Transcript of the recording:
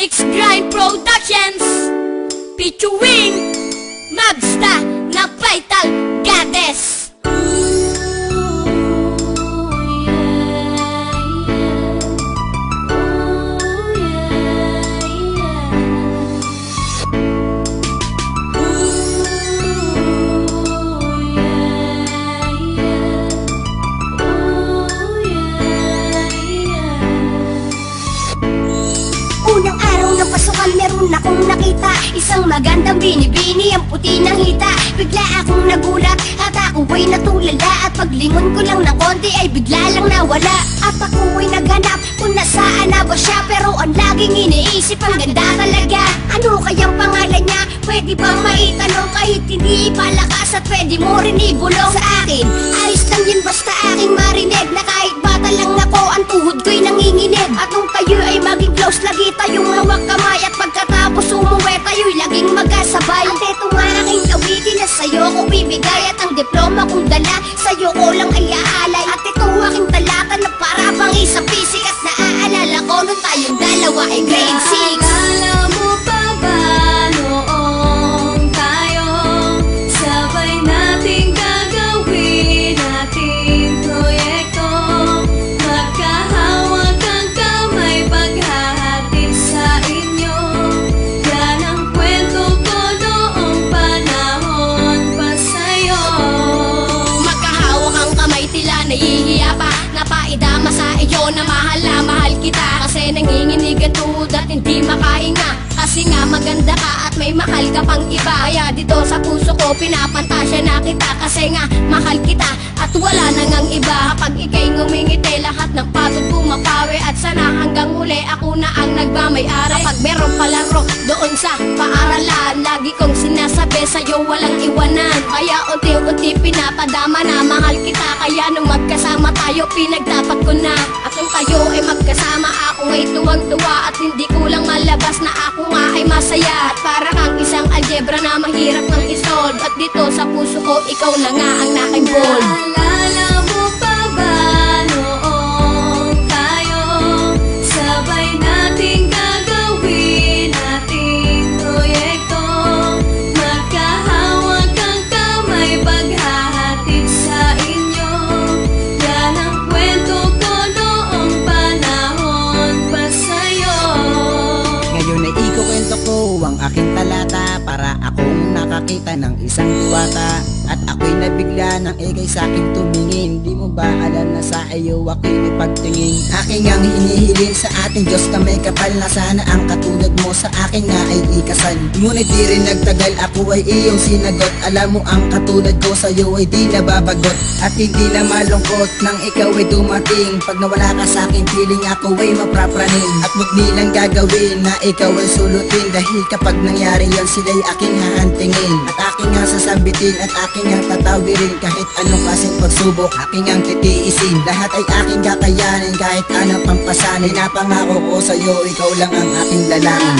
Mix Grind Productions featuring Mabsta na Vital Goddess. Unang araw ng pasukan, meron akong nakita isang magandang binibini, ang puti ng hita. Bigla akong nagulat at ako ay natulala, at paglingon ko lang ng konti ay bigla lang nawala. At ako ay naghanap kung nasaan na ba siya, pero ang laging iniisip, ang ganda talaga. Ano kayang pangalan niya? Pwede bang maitanong kahit hindi palakas, at pwede mo rin ibulong sa akin? Ayos lang yun basta aking marinig, na kahit bata lang ako, ang tuhod ko'y nanginginig. At nung tayo ay maging close, lagi tayong hawak kamay, at pagkatapos umuwi tayo'y laging magkasabay. At eto nga aking awitin na sa'yo ko bibigay, at ang diploma kong dala sa'yo ko lang ay aalay. At ito aking talata na para bang isang pisik, at naaalala ko nung tayong dalawa ay grade 6. Naalala mo pa ba noong tayo sabay nating gagawin ating proyekto? Magkahawak ang kamay paghahatid sa inyo. Yan ang kwento ko noong panahon pa sa'yo. Magkahawak ang kamay, tila nahihiya pa, napaidama sa iyo na mahal kita. Kasi nanginginig ang tuhod at hindi makahinga, kasi nga maganda ka at may mahal ka pang iba. Kaya dito sa puso ko pinapantasya na kita, kasi nga mahal kita at wala nang ang iba. Kapag ika'y ngumingiti, lahat ng pagod pumapawi, at sana hanggang huli ako na ang nagmamay-ari. Kapag meron palaro doon sa paaralan, lagi kong sinasabi sa'yo walang iwanan. Kaya unti-unti pinapadama na mahal kita, kaya nung magkasama tayo pinagtapat ko na. At nung tayo ay magkasama, ako ay tuwag-tuwa, at hindi ko lang malabas na ako nga ay masaya. At para kang isang algebra na mahirap ng isolve, at dito sa puso ko ikaw na nga ang naka-involve. Naalala mo pa ba noong tayo sabay nating gagawin ating proyekto? Magkahawak ang kamay paghahatid sa inyo. Yan ang kwento ko noong panahon pa sa'yo. Ngayon ay ikukwento ko ang aking talata, para akong nakakita ng isang diwata. At ako'y nabigla nang ikay sa'king tumingin. Di mo ba alam na sa iyo ako'y ipagtingin? Aking ang hinihiling sa ating Diyos na may kapal, na sana ang katulad mo sa akin nga ay ikasal. Ngunit di rin nagtagal, ako ay iyong sinagot. Alam mo ang katulad ko sa'yo ay di nababagot, at hindi na malungkot nang ikaw ay dumating. Pag nawala ka sa'kin, feeling ako ay maprapraning. At wag nilang gagawin na ikaw ay sulutin, dahil kapag nangyari yan sila'y aking hahantingin. At aking nga sasabitin at aking ang tatawirin, kahit anong klaseng pagsubok aking ang titiisin. Lahat ay aking kakayanin, kahit anong pampasanin. Napangako ko sa'yo, ikaw lang ang aking dalangin.